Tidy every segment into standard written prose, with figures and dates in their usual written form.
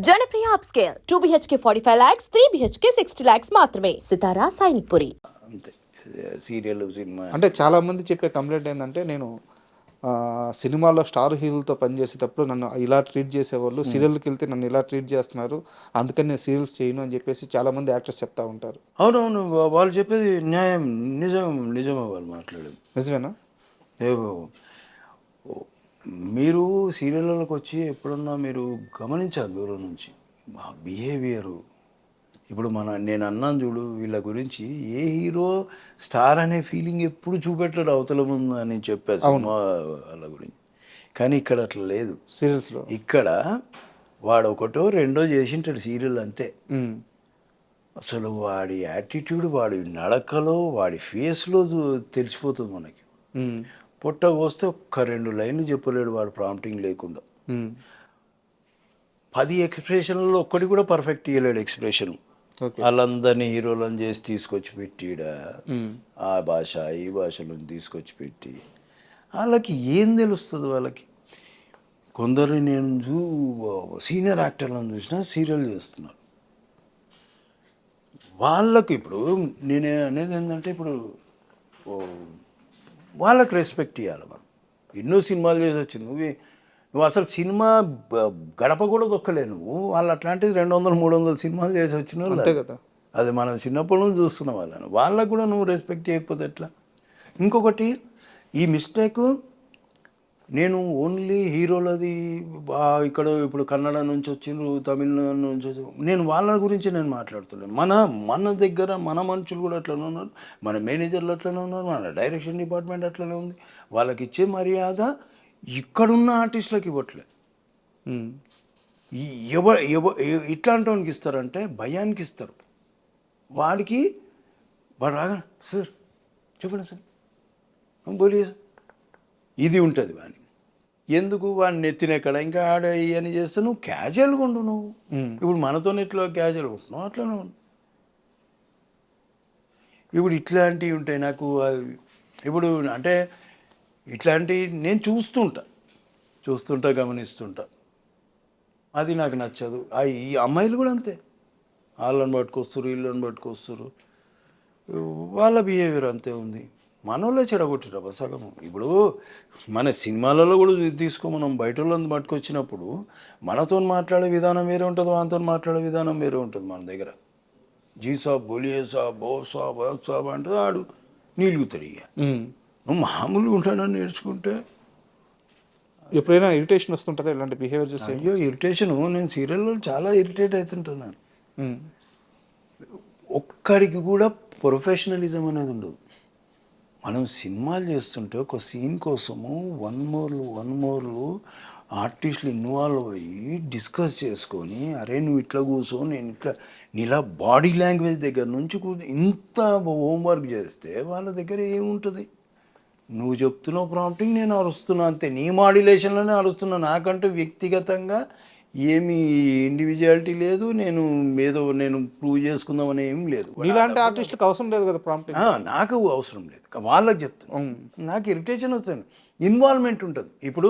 Janapriya upscale 2 BHK 45 lakhs, 3 BHK 60 lakhs మాత్రమే. సితారా సైనిక్పురి. అంతే serial cinema అంటే చాలామంది చెప్పే కంప్లైంట్ ఏంటంటే నేను సినిమాలో స్టార్ హీరోలతో పనిచేసేటప్పుడు నన్ను ఇలా ట్రీట్ చేసేవాళ్ళు, సీరియల్కి వెళ్తే నన్ను ఇలా ట్రీట్ చేస్తున్నారు, అందుకని నేను సీరియల్స్ చేయను అని చెప్పేసి చాలామంది యాక్టర్స్ చెప్తా ఉంటారు. అవునవును వాళ్ళు చెప్పేది న్యాయం, నిజమే వాళ్ళు మాట్లాడేది నిజమేనా? ఏవో మీరు సీరియల్లోకి వచ్చి ఎప్పుడన్నా మీరు గమనించాలి దూరం నుంచి బిహేవియరు. ఇప్పుడు నేను అన్నాను చూడు, వీళ్ళ గురించి ఏ హీరో స్టార్ అనే ఫీలింగ్ ఎప్పుడు చూపెట్టడు అవతల ముందు అని చెప్పాను సినిమా వాళ్ళ గురించి. కానీ ఇక్కడ అట్లా లేదు సీరియల్స్లో. ఇక్కడ వాడు ఒకటో రెండో చేసింటాడు సీరియల్ అంతే. అసలు వాడి యాటిట్యూడ్, వాడి నడకలో, వాడి ఫేస్లో తెలిసిపోతుంది మనకి. పొట్ట కోస్తే ఒక్క 2 లైన్లు చెప్పలేడు వాడు ప్రాంప్టింగ్ లేకుండా. 10 ఎక్స్ప్రెషన్లలో ఒక్కటి కూడా పర్ఫెక్ట్ ఇవ్వలేడు ఎక్స్ప్రెషన్. వాళ్ళందరినీ హీరోలను చేసి తీసుకొచ్చి పెట్టిడ ఆ భాష ఈ భాషలో తీసుకొచ్చి పెట్టి వాళ్ళకి ఏం తెలుస్తుంది వాళ్ళకి. కొందరు నేను సీనియర్ యాక్టర్లను చూసినా సీరియల్ చేస్తున్నారు. వాళ్ళకు ఇప్పుడు నేను అనేది ఏంటంటే ఇప్పుడు వాళ్ళకి రెస్పెక్ట్ ఇవ్వాలి. మనం ఎన్నో సినిమాలు చేసి వచ్చి నువ్వు అసలు సినిమా గడప కూడా దొక్కలే నువ్వు. వాళ్ళు అట్లాంటిది 200-300 సినిమాలు చేసి వచ్చిన వాళ్ళు అంతే కదా. అది మనం చిన్నప్పటి నుంచి చూస్తున్న వాళ్ళకు కూడా నువ్వు రెస్పెక్ట్ చేయకపోతే ఎట్లా? ఇంకొకటి ఈ మిస్టేక్ నేను ఓన్లీ హీరోలది ఇక్కడ ఇప్పుడు కన్నడ నుంచి వచ్చిండ్రు, తమిళనాడు నుంచి వచ్చి నేను వాళ్ళ గురించి నేను మాట్లాడుతున్నాను. మన దగ్గర మన మనుషులు కూడా అట్లనే ఉన్నారు, మన మేనేజర్లు అట్లనే ఉన్నారు, మన డైరెక్షన్ డిపార్ట్మెంట్ అట్లనే ఉంది. వాళ్ళకి ఇచ్చే మర్యాద ఇక్కడున్న ఆర్టిస్టులకు ఇవ్వట్లే. ఇట్లాంటి వానికి ఇస్తారంటే భయానికి ఇస్తారు. వాడు రాగా సార్ చెప్పండి సార్ బోలియే సార్ ఇది ఉంటుంది వాడిని. ఎందుకు వాడిని నెత్తినెక్కడ ఇంకా ఆడ ఇవన్నీ చేస్తే నువ్వు క్యాజువల్గా ఉండు. నువ్వు ఇప్పుడు మనతో ఎట్లా క్యాజువల్గా ఉంటున్నావు అట్లనే ఉండు. ఇప్పుడు ఇట్లాంటివి ఉంటాయి నాకు. ఇప్పుడు అంటే ఇట్లాంటివి నేను చూస్తుంటా గమనిస్తుంటా. అది నాకు నచ్చదు. ఈ అమ్మాయిలు కూడా అంతే, వాళ్ళని పట్టుకొస్తారు వీళ్ళని పట్టుకొస్తారు, వాళ్ళ బిహేవియర్ అంతే ఉంది. మనోళ్ళే చెడగొట్టిరా సగం. ఇప్పుడు మన సినిమాలలో కూడా మనం బయట వాళ్ళని పట్టుకొచ్చినప్పుడు మనతో మాట్లాడే విధానం వేరే ఉంటుంది, వాళ్ళతో మాట్లాడే విధానం వేరే ఉంటుంది. మన దగ్గర జీ సాబ్ బోలియే సాబ్ బో సాబ్ సాబ్ అంటే ఆడు నీలుగుతాడు. ఇక నువ్వు మామూలుగా ఉంటానని నేర్చుకుంటే ఎప్పుడైనా ఇరిటేషన్ వస్తుంటుందా ఇలాంటి బిహేవియర్ చూస్తే? అయ్యో ఇరిటేషను, నేను సీరియల్లో చాలా ఇరిటేట్ అవుతుంటున్నాను. ఒక్కడికి కూడా ప్రొఫెషనలిజం అనేది ఉండదు. మనం సినిమాలు చేస్తుంటే ఒక సీన్ కోసము వన్ మోర్లు ఆర్టిస్టులు ఇన్వాల్వ్ అయ్యి డిస్కస్ చేసుకొని, అరే నువ్వు ఇట్లా కూర్చో, నేను ఇట్లా నీలా బాడీ లాంగ్వేజ్ దగ్గర నుంచి ఇంత హోంవర్క్ చేస్తే వాళ్ళ దగ్గర ఏముంటుంది? నువ్వు చెప్తున్నావు ప్రాంప్టింగ్, నేను అరుస్తున్నా అంతే. నీ మాడ్యులేషన్లోనే అరుస్తున్నా. నాకంటూ వ్యక్తిగతంగా ఏమి ఇండివిజువాలిటీ లేదు, నేను ప్రూవ్ చేసుకుందామని ఏం లేదు. ఇలాంటి ఆర్టిస్టులకు అవసరం లేదు కదా ప్రాంప్టింగ్. నాకు అవసరం లేదు, వాళ్ళకి చెప్తాను. నాకు ఇరిటేషన్ వస్తుంది, ఇన్వాల్వ్మెంట్ ఉంటుంది. ఇప్పుడు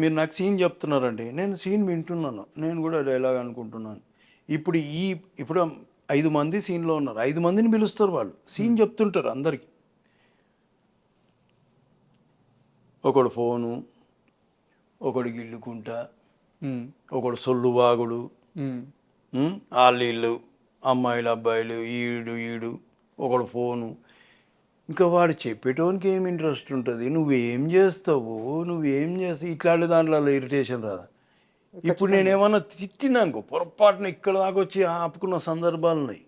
మీరు నాకు సీన్ చెప్తున్నారండి, నేను సీన్ వింటున్నాను, నేను కూడా డైలాగ్ అనుకుంటున్నాను. ఇప్పుడు 5 మంది సీన్లో ఉన్నారు, 5 మందిని పిలుస్తారు, వాళ్ళు సీన్ చెప్తుంటారు అందరికీ. ఒకడు ఫోను, ఒకడు గిల్లుకుంటా, ఒకడు సొల్లు బాగుడు, వాళ్ళు అమ్మాయిలు అబ్బాయిలు ఈడు ఒకడు ఫోను. ఇంకా వాడు చెప్పేటోనికి ఏం ఇంట్రెస్ట్ ఉంటుంది? నువ్వేం చేస్తావు ఇట్లాంటి దాంట్లో ఇరిటేషన్ రాదా? ఇప్పుడు నేనేమన్నా తిట్టినానుకో, పొరపాటున ఇక్కడ దాకా వచ్చి ఆపుకున్న సందర్భాలు ఉన్నాయి.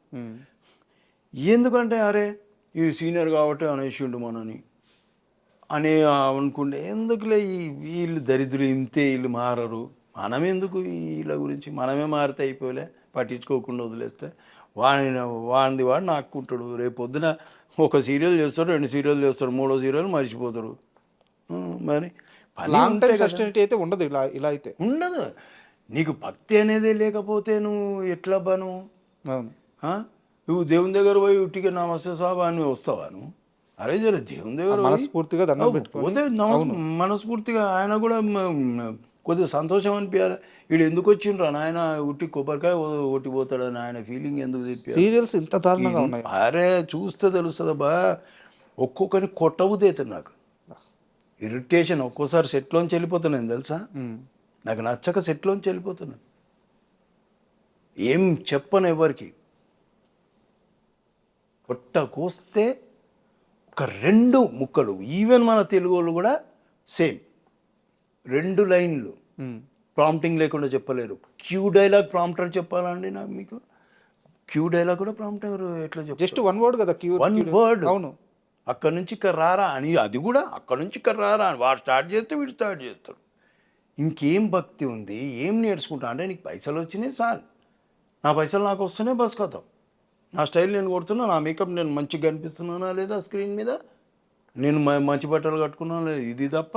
ఎందుకంటే అరే ఈ సీనియర్ కాబట్టి అనేసిండు మనని అని అనుకుంటే ఎందుకులే, వీళ్ళు దరిద్రులు ఇంతే, వీళ్ళు మారరు, మనం ఎందుకు వీళ్ళ గురించి? మనమే మారితే అయిపోలే, పట్టించుకోకుండా వదిలేస్తే వాడిని వాడు నాక్కుంటాడు. రేపు పొద్దున ఒక సీరియల్ చేస్తాడు, 2 సీరియల్ చేస్తాడు, 3వ సీరియల్ మర్చిపోతాడు. మరి సస్టైనిటీ అయితే ఉండదు. ఇలా అయితే ఉండదు. నీకు భక్తి అనేదే లేకపోతే నువ్వు ఎట్లా బాను? నువ్వు దేవుని దగ్గర పోయి ఉట్టిగా నమస్తే సాబ్ అని వస్తావా నువ్వు? అరే జర దేవుని దగ్గర మనస్ఫూర్తిగా దండం పెట్టుకోతే మనస్ఫూర్తిగా ఆయన కూడా కొద్దిగా సంతోషం అనిపించాలి. వీడు ఎందుకు వచ్చిండ్రా నాయన ఉట్టి కొబ్బరికాయ ఒట్టిపోతాడని ఆయన ఫీలింగ్ ఎందుకు తెప్పారు? సీరియల్స్ ఇంత దారుణంగా ఉన్నాయి. అరే చూస్తే తెలుస్తుందబ్బా, ఒక్కొక్కరిని కొట్టబుద్ధి అవుతుంది నాకు. ఇరిటేషన్, ఒక్కోసారి సెట్లోంచి వెళ్ళిపోతున్నాను తెలుసా, నాకు నచ్చక సెట్లోంచి వెళ్ళిపోతున్నాను. ఏం చెప్పను ఎవరికి. పొట్ట కోస్తే ఒక 2 ముక్కలు, ఈవెన్ మన తెలుగు వాళ్ళు కూడా సేమ్ 2 లైన్లు ప్రాంప్టింగ్ లేకుండా చెప్పలేరు. క్యూ డైలాగ్ ప్రాంప్టర్ చెప్పాలండి నాకు, మీకు క్యూ డైలాగ్ కూడా ప్రాంప్టర్ ఎట్లా చెప్పారు? జస్ట్ 1 వర్డ్ కదా క్యూ. 1 వర్డ్. అవును. అక్కడి నుంచి ఇక్కడ రారా అని, అది కూడా అక్కడి నుంచి ఇక్కడ రారా అని వాడు స్టార్ట్ చేస్తే వీడు స్టార్ట్ చేస్తాడు. ఇంకేం భక్తి ఉంది, ఏం నేర్చుకుంటా అంటే నీకు పైసలు వచ్చినాయి సార్, నా పైసలు నాకు వస్తున్నాయి, బస్ కథ, నా స్టైల్ నేను కొడుతున్నా, నా మేకప్ నేను మంచిగా కనిపిస్తున్నానా లేదా స్క్రీన్ మీద, నేను మంచి బట్టలు కట్టుకున్నాను లేదు, ఇది తప్ప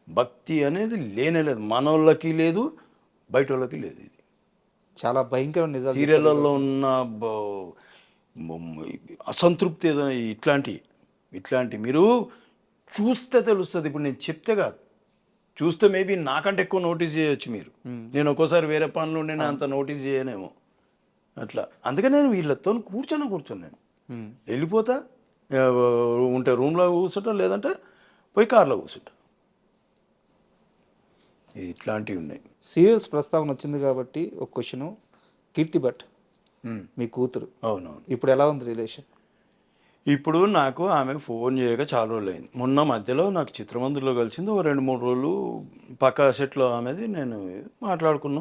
భక్తి అనేది లేనే లేదు. మనోళ్ళకి లేదు, బయట వాళ్ళకి లేదు. ఇది చాలా భయంకరమైన నిజాలు. సీరియళ్ళల్లో ఉన్న అసంతృప్తి ఏదో ఇట్లాంటి మీరు చూస్తే తెలుస్తుంది. ఇప్పుడు నేను చెప్తే కాదు, చూస్తే మేబీ నాకంటే ఎక్కువ నోటీస్ చేయొచ్చు మీరు. నేను ఒక్కోసారి వేరే పనులు ఉండే అంత నోటీస్ చేయనేమో అట్లా. అందుకని నేను వీళ్ళతో కూర్చొని వెళ్ళిపోతా, ఉంటే రూమ్లో కూర్చుంటా, లేదంటే పోయి కార్లో కూర్చుంటా. ఇట్లాంటివి ఉన్నాయి. సీరియల్స్ ప్రస్తావన వచ్చింది కాబట్టి ఒక క్వశ్చన్. కీర్తి భట్ మీ కూతురు, అవునవును, ఇప్పుడు ఎలా ఉంది రిలేషన్? ఇప్పుడు నాకు ఆమె ఫోన్ చేయక చాలా రోజులు అయింది. మొన్న మధ్యలో నాకు చిత్రమందిలో కలిసింది, ఒక 2-3 రోజులు పక్క సెట్లో ఆమెది నేను మాట్లాడుకొని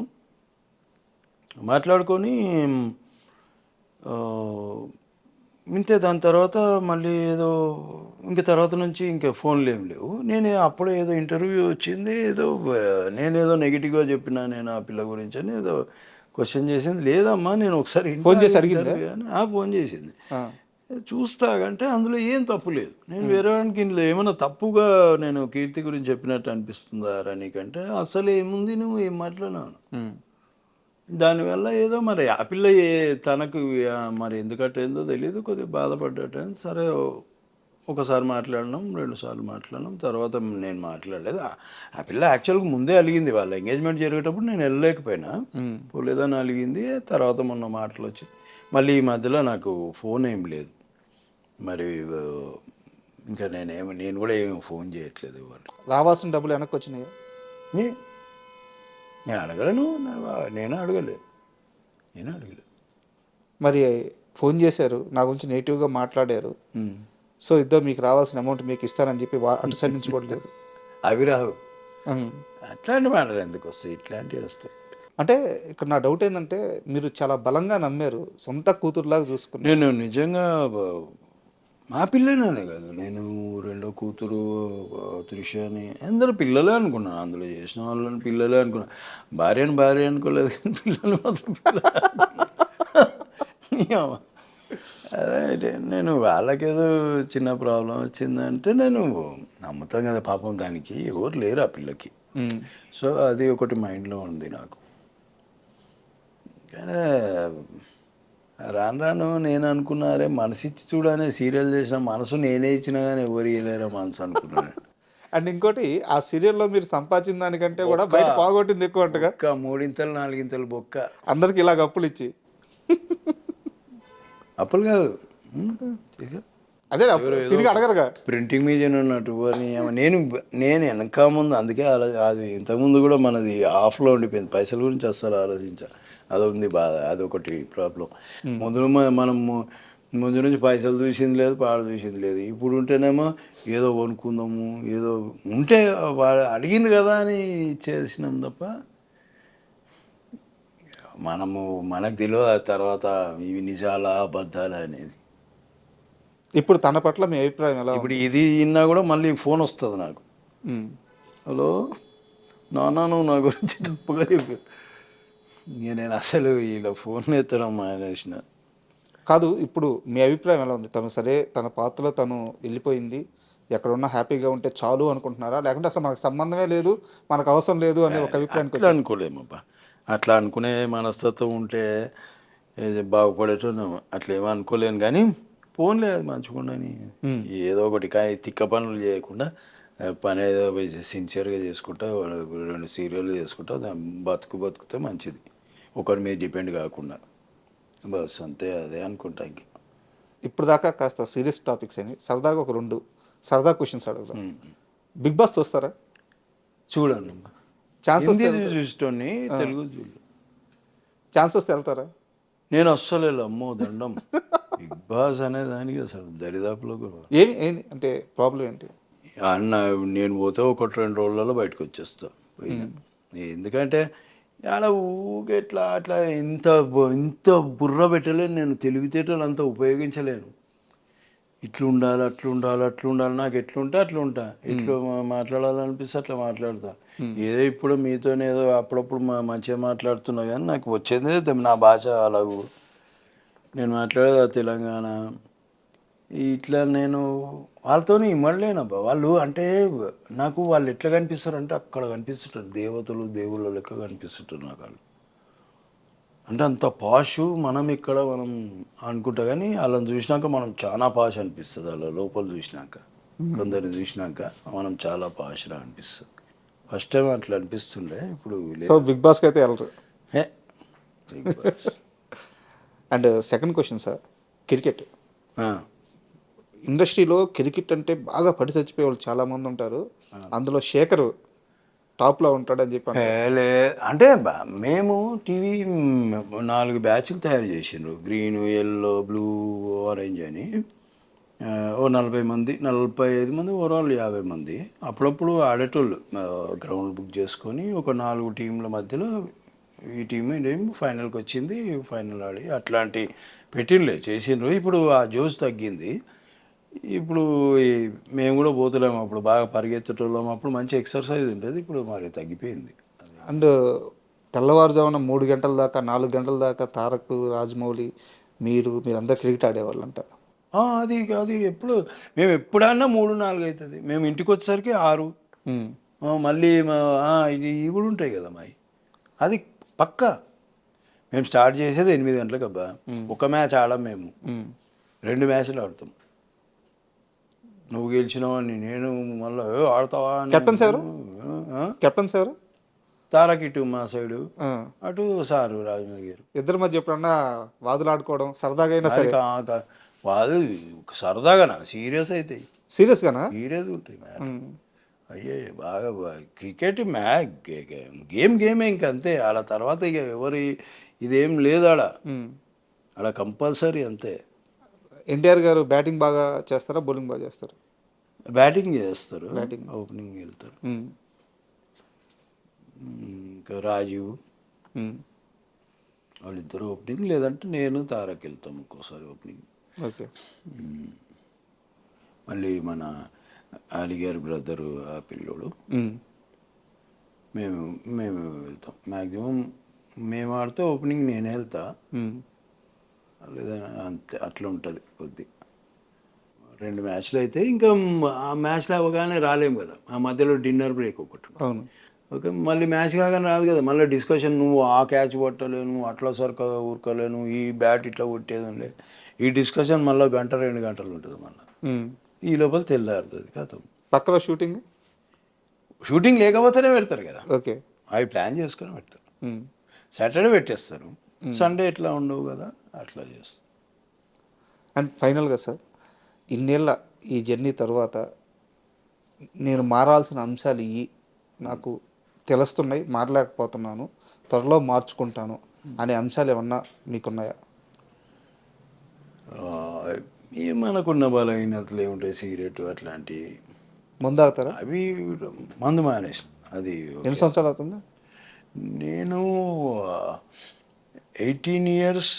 ఇంతే. దాని తర్వాత మళ్ళీ ఏదో తర్వాత నుంచి ఇంకా ఫోన్లు ఏం లేవు. నేను అప్పుడే ఏదో ఇంటర్వ్యూ వచ్చింది, నేనేదో నెగిటివ్గా చెప్పినా నేను ఆ పిల్ల గురించి అని ఏదో క్వశ్చన్ చేసింది. లేదమ్మా నేను ఒకసారి ఫోన్ చేసి అడిగింది, ఫోన్ చేసింది, చూస్తాగంటే అందులో ఏం తప్పు లేదు. నేను వేరే వాడికి ఇందులో ఏమైనా తప్పుగా నేను కీర్తి గురించి చెప్పినట్టు అనిపిస్తుందా నీకంటే, అసలు ఏముంది, నువ్వు ఏం మాట్లాడినావు, దానివల్ల ఏదో మరి ఆ పిల్ల తనకు మరి ఎందుకంటేందో తెలియదు, కొద్దిగా బాధపడ్డట. సరే ఒకసారి మాట్లాడినాం, 2 సార్లు మాట్లాడినాం, తర్వాత నేను మాట్లాడలేదు. ఆ పిల్ల యాక్చువల్గా ముందే అలిగింది, వాళ్ళ ఎంగేజ్మెంట్ జరిగేటప్పుడు నేను వెళ్ళలేకపోయినా, పోలేదని అలిగింది. తర్వాత మొన్న మాటలు వచ్చి మళ్ళీ ఈ మధ్యలో నాకు ఫోన్ ఏం లేదు. మరి ఇంకా నేను కూడా ఏమి ఫోన్ చేయట్లేదు. వాళ్ళు రావాల్సిన డబ్బులు వెనక్కి వచ్చినాయి? నేను అడగలేను, నేను అడగలేదు. మరి ఫోన్ చేశారు, నా గురించి నెగిటివ్గా మాట్లాడారు, సో ఇద్దరు మీకు రావాల్సిన అమౌంట్ మీకు ఇస్తానని చెప్పి అటు సైడ్ నుంచి కూడా లేదు. అవి రావు, అట్లాంటి మాటలు ఎందుకు వస్తాయి, ఇట్లాంటివి వస్తాయి. అంటే ఇక్కడ నా డౌట్ ఏంటంటే, మీరు చాలా బలంగా నమ్మారు, సొంత కూతురులాగా చూసుకున్నారు. నేను నిజంగా మా పిల్లనే కాదు, నేను 2వ కూతురు త్రిషని అందరూ పిల్లలే అనుకున్నాను. అందులో చేసిన వాళ్ళని పిల్లలే అనుకున్నాను. భార్య అనుకోలేదు, కానీ పిల్లలు మాత్రం అదే నేను వాళ్ళకేదో చిన్న ప్రాబ్లం వచ్చిందంటే నేను నమ్ముతాను కదా, పాపం దానికి ఎవరు లేరు ఆ పిల్లకి. సో అది ఒకటి మైండ్లో ఉంది నాకు. కానీ రాను నేను అనుకున్నారే, మనసు ఇచ్చి చూడనే సీరియల్ చేసిన మనసు నేనే ఇచ్చినా కానీ ఎవరు ఇవ్వలేరా మనసు అనుకున్నాను. అండ్ ఇంకోటి, ఆ సీరియల్లో మీరు సంపాదించిన దానికంటే కూడా బయట పోగొట్టింది ఎక్కువ అంటగా. 3 4 బొక్క అందరికి ఇలాగ అప్పులు ఇచ్చి. అప్పులు కాదు, అదే తిరిగి అడగరుగా, ప్రింటింగ్ మీడియా ఉన్నట్టు నేను వెనక ముందు. అందుకే అది ఇంతకుముందు కూడా మనది ఆఫ్లో ఉండిపోయింది, పైసల గురించి అస్సలు ఆలోచించా. అదొకటి బాధ, అదొకటి ప్రాబ్లం. మనం ముందు నుంచి పైసలు చూసింది లేదు, పాడు చూసింది లేదు. ఇప్పుడు ఉంటేనేమో ఏదో కొనుక్కుందాము, ఏదో ఉంటే అడిగింది కదా అని చేసినాం తప్ప మనకు తెలియదు ఆ తర్వాత ఇవి నిజాలా అబద్ధాలా అనేది. ఇప్పుడు తన పట్ల మీ అభిప్రాయం ఎలా? ఇప్పుడు ఇది విన్నా కూడా మళ్ళీ ఫోన్ వస్తుంది నాకు, హలో నాన్న నువ్వు నా గురించి తప్పుగా చెప్పు. నేను అసలు ఇలా ఫోన్ ఎత్తడం మానేసిన. కాదు, ఇప్పుడు మీ అభిప్రాయం ఎలా ఉంది? తను సరే తన పాత్రలో తను వెళ్ళిపోయింది, ఎక్కడున్నా హ్యాపీగా ఉంటే చాలు అనుకుంటున్నారా, లేకుంటే అసలు మనకు సంబంధమే లేదు, మనకు అవసరం లేదు అనే ఒక అభిప్రాయానికి? అట్లా అనుకోలేమబ్బా, అట్లా అనుకునే మనస్తత్వం ఉంటే బాగుపడేటో అట్లా ఏమో అనుకోలేను. కానీ ఫోన్ లేదు మంచిగుండని, ఏదో ఒకటి కానీ తిక్క పనులు చేయకుండా పని ఏదో సిన్సియర్గా చేసుకుంటా 2 సీరియల్ చేసుకుంటా బతుకుతే మంచిది, ఒకరి మీద డిపెండ్ కాకుండా. బస్ అంతే, అదే అనుకుంటా. ఇంక ఇప్పుడు దాకా కాస్త సీరియస్ టాపిక్స్ అని సరదాగా ఒక 2 సరదా క్వశ్చన్స్ అడుగుదాం. బిగ్ బాస్ చూస్తారా? చూడండి, ఛాన్స్ వస్తే హిందీ చూసేటోని, తెలుగు చూడు. ఛాన్స్ వస్తే వెళ్తారా? నేను అస్సలు అమ్మో దండం. బిగ్ బాస్ అనే దానికి అసలు దరిదాపులో కూడా ఏంది అంటే ప్రాబ్లం ఏంటి? అన్న నేను పోతే 1-2 రోజులలో బయటకు వచ్చేస్తా. ఎందుకంటే అలా ఊగే అట్లా ఇంత బుర్ర పెట్టలేను నేను, తెలివితేటలు అంతా ఉపయోగించలేను. ఇట్లా ఉండాలి, అట్లా ఉండాలి, నాకు ఎట్లుంటే అట్లా ఉంటా, ఎట్లా మాట్లాడాలనిపిస్తే అట్లా మాట్లాడతా. ఏదో ఇప్పుడు మీతోనే ఏదో అప్పుడప్పుడు మంచిగా మాట్లాడుతున్నా, కానీ నాకు వచ్చేది నా భాష అలాగూ. నేను మాట్లాడేది తెలంగాణ. ఇట్లా నేను వాళ్ళతో ఇమ్మడలేనబ్బా. వాళ్ళు అంటే నాకు వాళ్ళు ఎట్లా కనిపిస్తారు అంటే అక్కడ కనిపిస్తుంటారు, దేవుళ్ళ లెక్క కనిపిస్తుంటారు నాకు వాళ్ళు. అంటే అంత పాషు. మనం అనుకుంటా, కానీ వాళ్ళని చూసినాక మనం చాలా పాష్ అనిపిస్తుంది. వాళ్ళ లోపల చూసినాక, కొందరిని చూసినాక మనం చాలా పాష్గా అనిపిస్తుంది. ఫస్ట్ టైం అట్లా అనిపిస్తుండే, ఇప్పుడు సో బిగ్ బాస్కి అయితే వెళ్ళరు. Big boss. And second question sir, cricket ఇండస్ట్రీలో క్రికెట్ అంటే బాగా పడి చచ్చిపోయే వాళ్ళు చాలామంది ఉంటారు. అందులో శేఖర్ టాప్లో ఉంటాడని చెప్పి అంటే మేము టీవీ 4 బ్యాచ్లు తయారు చేసిండ్రు, గ్రీన్, ఎల్లో, బ్లూ, ఆరెంజ్ అని. ఓ 40 మంది, 45 మంది, ఓవరాల్ 50 మంది. అప్పుడప్పుడు ఆడేటోళ్ళు గ్రౌండ్ బుక్ చేసుకొని ఒక 4 టీంల మధ్యలో ఈ టీం ఫైనల్కి వచ్చింది, ఫైనల్ ఆడి అట్లాంటి పెట్టిండ్లే చేసిండ్రు. ఇప్పుడు ఆ జోష్ తగ్గింది. ఇప్పుడు మేము కూడా పోతలేము. అప్పుడు బాగా పరిగెత్తటోళ్ళం, అప్పుడు మంచి ఎక్సర్సైజ్ ఉంటుంది, ఇప్పుడు మరి తగ్గిపోయింది. అండ్ తెల్లవారుజామున 3 గంటల దాకా 4 గంటల దాకా తారక్, రాజమౌళి, మీరందరూ క్రికెట్ ఆడేవాళ్ళంట. అది ఎప్పుడు మేము ఎప్పుడన్నా 3-4 అవుతుంది. మేము ఇంటికి వచ్చేసరికి 6. మళ్ళీ ఇవి కూడా ఉంటాయి కదా మావి. అది పక్కా. మేము స్టార్ట్ చేసేది 8 గంటలకు అబ్బా. ఒక మ్యాచ్ ఆడాం మేము, 2 మ్యాచ్లు ఆడతాం. నువ్వు గెలిచినావని నేను మళ్ళీ ఆడతావా? కెప్టెన్స్ ఎవరు? తారక్ ఇటు మా సైడు, అటు సారు రాజమౌళి గారు. ఇద్దరి మధ్య ఎప్పుడన్నా వాదులు ఆడుకోవడం సరదాగా అయినా సరే? వాళ్ళు సరదాగానా, సీరియస్ అవుతాయి. సీరియస్గానా? సీరియస్ ఉంటాయి మ్యాచ్. అయ్యే బాగా క్రికెట్ గేమే ఇంకంతే. ఆడ తర్వాత ఇక ఇదేం లేదు ఆడ కంపల్సరీ అంతే. ఎన్టీఆర్ గారు బ్యాటింగ్ బాగా చేస్తారా, బౌలింగ్ బాగా చేస్తారా? బ్యాటింగ్ చేస్తారు, ఓపెనింగ్ వెళ్తారు. ఇంకా రాజీవ్ వాళ్ళిద్దరు ఓపెనింగ్, లేదంటే నేను తారక్ వెళ్తాం ఒక్కోసారి ఓపెనింగ్. ఓకే. మళ్ళీ మన అలీగారి బ్రదరు ఆ పిల్లోడు, మేము వెళ్తాం. మ్యాక్సిమం మేము ఆడితే ఓపెనింగ్ నేనే వెళ్తా, లేదా అంతే. అట్లా ఉంటుంది కొద్ది. 2 మ్యాచ్లు అయితే ఇంకా ఆ మ్యాచ్లు అవ్వగానే రాలేము కదా, ఆ మధ్యలో డిన్నర్ బ్రేక్ ఒకటి. అవును. ఓకే, మళ్ళీ మ్యాచ్ కాగానే రాదు కదా, మళ్ళీ డిస్కషన్. నువ్వు ఆ క్యాచ్ కొట్టలేను, అట్లా ఊరుకోలేను, ఈ బ్యాట్ ఇట్లా కొట్టేది ఉండే, ఈ డిస్కషన్ మళ్ళీ 1-2 గంటలు ఉంటుంది. మళ్ళీ ఈ లోపల తెల్లారుతుంది కథం. పక్కలో షూటింగ్ లేకపోతేనే పెడతారు కదా. ఓకే. అవి ప్లాన్ చేసుకొని పెడతారు. సాటర్డే పెట్టేస్తారు, సండే ఎట్లా ఉండవు కదా, అట్లా చేస్తారు. అండ్ ఫైనల్గా సార్, ఇన్నేళ్ళ ఈ జర్నీ తర్వాత నేను మారాల్సిన అంశాలు నాకు తెలుస్తున్నాయి, మారలేకపోతున్నాను, త్వరలో మార్చుకుంటాను అనే అంశాలు ఏమన్నా మీకున్నాయా? మనకున్న బలహీనతలు ఏముంటాయి, సిగరెట్ అట్లాంటివి. ముందాగుతారా? అవి మందు మానేసిన. అది ఎన్ని సంవత్సరాలు అవుతుంది? నేను 18 years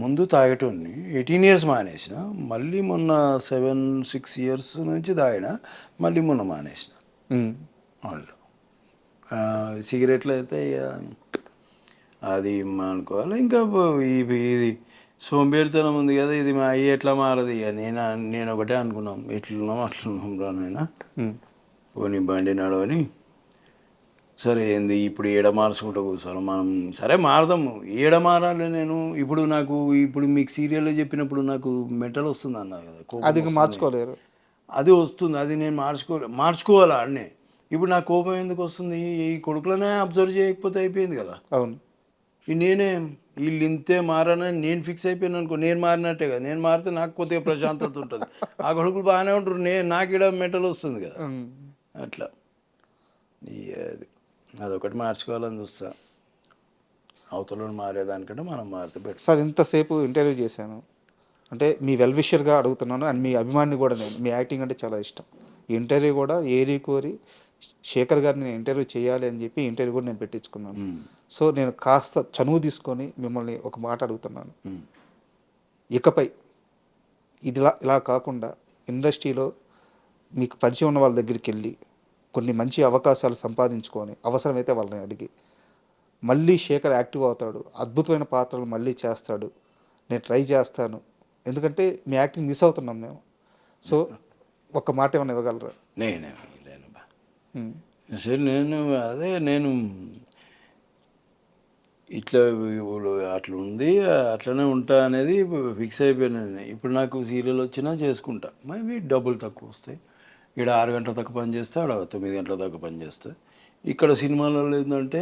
ముందు తాగేటోని, 18 years మానేసిన. మళ్ళీ మొన్న 7-6 years నుంచి తాగిన, మళ్ళీ మొన్న మానేసిన. వాళ్ళు సిగరెట్లు అయితే అది అనుకోవాలి. ఇంకా ఇది సోంబేరితనం ఉంది కదా, ఇది మా అయ్యి ఎట్లా మారదు. ఇక నేను ఒకటే అనుకున్నాం, ఎట్లున్నాం అట్లున్నాం రానైనా పోనీ బండి నడవని. సరే ఏంది ఇప్పుడు ఏడ మార్చుకుంటూ కూర్చోవాలి మనం, సరే మారదాము. ఏడ మారాలి నేను ఇప్పుడు మీకు సీరియల్లో చెప్పినప్పుడు నాకు మెంటల్ వస్తుంది అన్నా కదా, అది మార్చుకోలేరు. అది వస్తుంది, అది నేను మార్చుకోవాలి ఆడనే. ఇప్పుడు నా కోపం ఎందుకు వస్తుంది? ఈ కొడుకులనే అబ్జర్వ్ చేయకపోతే అయిపోయింది కదా. అవును. నేనే వీళ్ళు ఇంతే మారనని నేను ఫిక్స్ అయిపోయాను అనుకో, నేను మారినట్టే కదా. నేను మారితే నాకు కొద్దిగా ప్రశాంతత ఉంటుంది. ఆ కొడుకులు బాగానే ఉంటారు, నాకు ఇక్కడ మెంటల్ వస్తుంది కదా. అట్లా అది అదొకటి మార్చుకోవాలని చూస్తా. అవతలను మారేదానికంటే మనం మారితే బెటర్. సార్ ఇంతసేపు ఇంటర్వ్యూ చేశాను అంటే మీ వెల్ విషర్గా అడుగుతున్నాను అండ్ మీ అభిమాని కూడా నేను. మీ యాక్టింగ్ అంటే చాలా ఇష్టం. ఈ ఇంటర్వ్యూ కూడా ఏరి కోరి శేఖర్ గారిని నేను ఇంటర్వ్యూ చేయాలి అని చెప్పి ఇంటర్వ్యూ కూడా నేను పెట్టించుకున్నాను. సో నేను కాస్త చనువు తీసుకొని మిమ్మల్ని ఒక మాట అడుగుతున్నాను. ఇకపై ఇది ఇలా కాకుండా ఇండస్ట్రీలో మీకు పరిచయం ఉన్న వాళ్ళ దగ్గరికి వెళ్ళి కొన్ని మంచి అవకాశాలు సంపాదించుకొని అవసరమైతే వాళ్ళని అడిగి మళ్ళీ శేఖర్ యాక్టివ్ అవుతాడు, అద్భుతమైన పాత్రలు మళ్ళీ చేస్తాడు, నేను ట్రై చేస్తాను, ఎందుకంటే మీ యాక్టింగ్ మిస్ అవుతున్నాం మేము. సో ఒక మాట ఏమైనా ఇవ్వగలరా? నేనే లేనుబా సరే, నేను ఇట్లా అట్లా ఉంది, అట్లనే ఉంటా అనేది ఫిక్స్ అయిపోయాను. ఇప్పుడు నాకు సీరియల్ వచ్చినా చేసుకుంటా, మేబీ డబ్బులు తక్కువ వస్తాయి. ఇక్కడ 6 గంటల దాకా పని చేస్తే ఆడ 9 గంటల దాకా పని చేస్తే. ఇక్కడ సినిమాలలో ఏంటంటే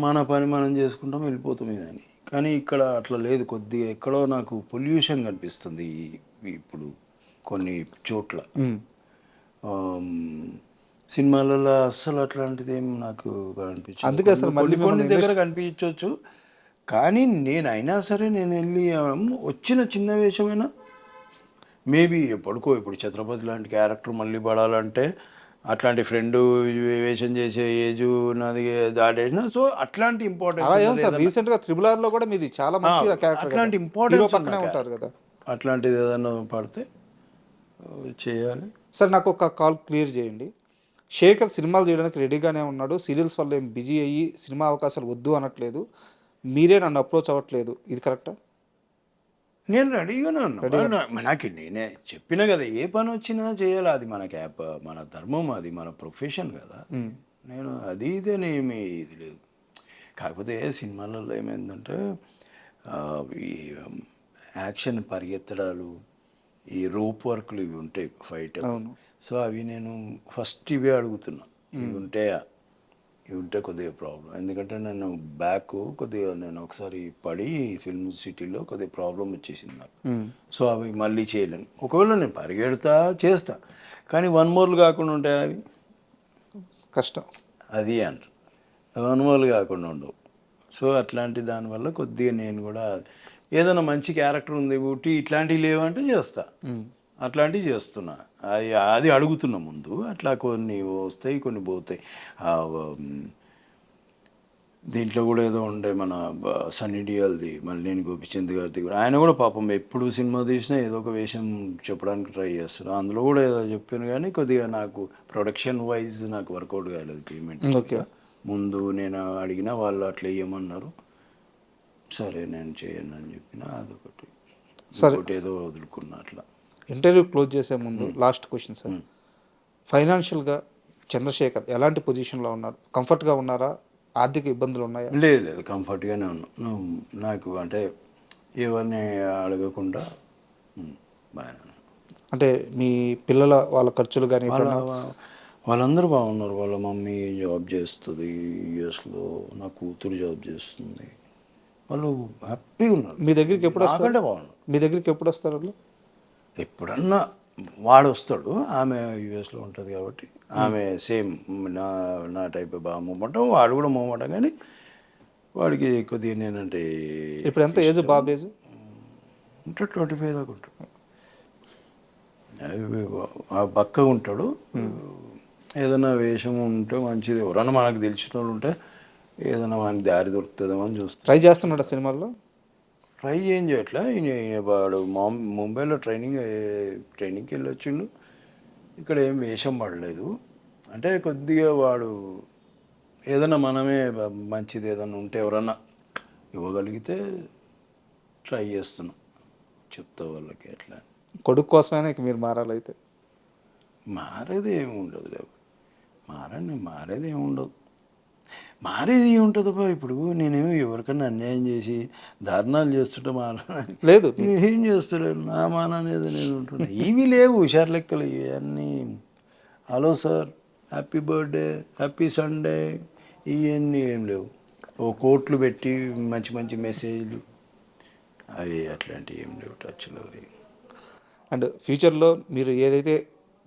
మన పని మనం చేసుకుంటాం, వెళ్ళిపోతాం అని. కానీ ఇక్కడ అట్లా లేదు. కొద్దిగా ఎక్కడో నాకు పొల్యూషన్ కనిపిస్తుంది ఇప్పుడు కొన్ని చోట్ల. సినిమాలలో అస్సలు అట్లాంటిది ఏం నాకు కనిపించదు. అందుకే అసలు కొన్ని దగ్గర కనిపించవచ్చు. కానీ నేను అయినా సరే నేను వెళ్ళి వచ్చిన చిన్న వేషమైనా మేబీ ఇప్పుడు ఛత్రపతి లాంటి క్యారెక్టర్ మళ్ళీ పడాలంటే అట్లాంటి ఫ్రెండ్ వేషం చేసే ఏజ్ నాది దాటేసిన. సో అట్లాంటి ఇంపార్టెంట్ రీసెంట్గా త్రిబుల్ ఆర్లో కూడా మీది చాలా మంచి క్యారెక్టర్, అట్లాంటి ఇంపార్టెన్స్ పక్కనే ఉంటారు కదా. అట్లాంటిది ఏదైనా పడితే చేయాలి. సార్ నాకు ఒక కాల్ క్లియర్ చేయండి. శేఖర్ సినిమాలు చేయడానికి రెడీగానే ఉన్నాడు, సీరియల్స్ వల్ల ఏం బిజీ అయ్యి సినిమా అవకాశాలు వద్దు అనట్లేదు, మీరే నన్ను అప్రోచ్ అవ్వట్లేదు, ఇది కరెక్టా? నేను రెడీగానే ఉన్నా. నాకు నేనే చెప్పిన కదా, ఏ పని వచ్చినా చేయాలి, అది మన మన ధర్మం, అది మన ప్రొఫెషన్ కదా. నేను అది ఇదేనేమి ఇది లేదు. కాకపోతే సినిమాలలో ఏమైందంటే ఈ యాక్షన్ పరిగెత్తడాలు, ఈ రోప్ వర్క్లు ఇవి ఉంటాయి, ఫైట్. సో అవి నేను ఫస్ట్ ఇవే అడుగుతున్నా, ఇవి ఉంటే కొద్దిగా ప్రాబ్లం. ఎందుకంటే నేను కొద్దిగా నేను ఒకసారి పడి ఫిల్మ్ సిటీలో కొద్దిగా ప్రాబ్లం వచ్చేసింది నాకు. సో అవి మళ్ళీ చేయలేను. ఒకవేళ నేను పరిగెడతా చేస్తా, కానీ 1 మోర్లు కాకుండా ఉంటాయి, అవి కష్టం. అది అంటారు 1 మోర్లు కాకుండా ఉండవు. సో అట్లాంటి దానివల్ల కొద్దిగా నేను కూడా ఏదైనా మంచి క్యారెక్టర్ ఉంది ఊటి ఇట్లాంటివి లేవంటే చేస్తా, అట్లాంటివి చేస్తున్నా. అది అడుగుతున్నా ముందు. అట్లా కొన్ని వస్తాయి, కొన్ని పోతాయి. దీంట్లో కూడా ఏదో ఉండే మన సన్నీ డియోల్ది, మల్లేని గోపిచంద్ గారిది కూడా. ఆయన కూడా పాపం ఎప్పుడు సినిమా తీసినా ఏదో ఒక వేషం చెప్పడానికి ట్రై చేస్తున్నాడు. అందులో కూడా ఏదో చెప్పాను, కానీ కొద్దిగా నాకు ప్రొడక్షన్ వైజ్ నాకు వర్కౌట్ కాలేదు పేమెంట్. ముందు నేను అడిగినా వాళ్ళు అట్లా వేయమన్నారు, సరే నేను చేయను అని చెప్పిన. అదొకటి ఏదో వదులుకున్నా. అట్లా ఇంటర్వ్యూ క్లోజ్ చేసే ముందు లాస్ట్ క్వశ్చన్ సార్, ఫైనాన్షియల్గా చంద్రశేఖర్ ఎలాంటి పొజిషన్లో ఉన్నారు? కంఫర్ట్గా ఉన్నారా? ఆర్థిక ఇబ్బందులు ఉన్నాయా? లేదు, కంఫర్ట్గానే ఉన్నా. నాకు అంటే ఎవరిని అడగకుండా బాగానే. అంటే మీ పిల్లల వాళ్ళ ఖర్చులు కానీ వాళ్ళందరూ బాగున్నారు. వాళ్ళ మమ్మీ జాబ్ చేస్తుంది యూఎస్లో, నా కూతురు జాబ్ చేస్తుంది, వాళ్ళు హ్యాపీగా ఉన్నారు. మీ దగ్గరికి ఎప్పుడు వస్తారంటే బాగున్నారు. మీ దగ్గరికి ఎప్పుడు వస్తారు వాళ్ళు? ఎప్పుడన్నా వాడు వస్తాడు, ఆమె యూఎస్లో ఉంటుంది కాబట్టి ఆమె సేమ్ నా టైప్ బాగా మూమెంటం, వాడు కూడా మూమెంటం. కానీ వాడికి కొద్దిగా నేనంటే ఇప్పుడు ఎంత ఏజ్ బాబు ఏజ్? ఉంటాడు 25 దాకా ఉంటాడు. పక్కగా ఉంటాడు. ఏదైనా వేషం ఉంటే మంచిది, ఎవరన్నా మనకు తెలిసిన వాళ్ళు ఉంటే ఏదైనా మనకి దారి దొరుకుతుందేమో అని చూస్తాం. ట్రై చేస్తున్నాడు సినిమాల్లో? ట్రై ఏం చేయట్లే. వాడు ముంబైలో ట్రైనింగ్కి వెళ్ళి వచ్చిండు. ఇక్కడ ఏం వేషం పడలేదు. అంటే కొద్దిగా వాడు ఏదైనా మనమే మంచిది ఏదైనా ఉంటే ఎవరన్నా ఇవ్వగలిగితే ట్రై చేస్తున్నాం, చెప్తా వాళ్ళకి. ఎట్లా కొడుకు కోసమైనా ఇక మీరు మారాలైతే? మారేది ఏమి ఉండదు, మారేది ఏమి ఉండదు. మారేది ఏముంటుందబ్బా ఇప్పుడు నేనేమో ఎవరికన్నా అన్యాయం చేసి దారుణాలు చేస్తుంటే లేదు ఏం చేస్తలేను నా మాన అనేది నేను ఉంటున్నా ఇవి లేవు హుషారు లెక్కలు ఇవన్నీ hello sir happy birthday happy Sunday ఇవన్నీ ఏం లేవు ఓ కోట్లు పెట్టి మంచి మంచి మెసేజ్లు అవి అట్లాంటివి ఏం లేవు టచ్లో అండ్ ఫ్యూచర్లో మీరు ఏదైతే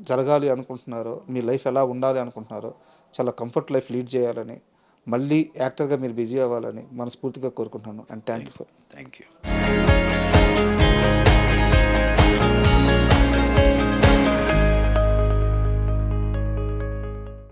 జరగాలి అనుకుంటున్నారో మీ లైఫ్ ఎలా ఉండాలి అనుకుంటున్నారో చాలా కంఫర్ట్ లైఫ్ లీడ్ చేయాలని మళ్ళీ యాక్టర్గా మీరు బిజీ అవ్వాలని మనస్ఫూర్తిగా కోరుకుంటున్నాను and thank you thank you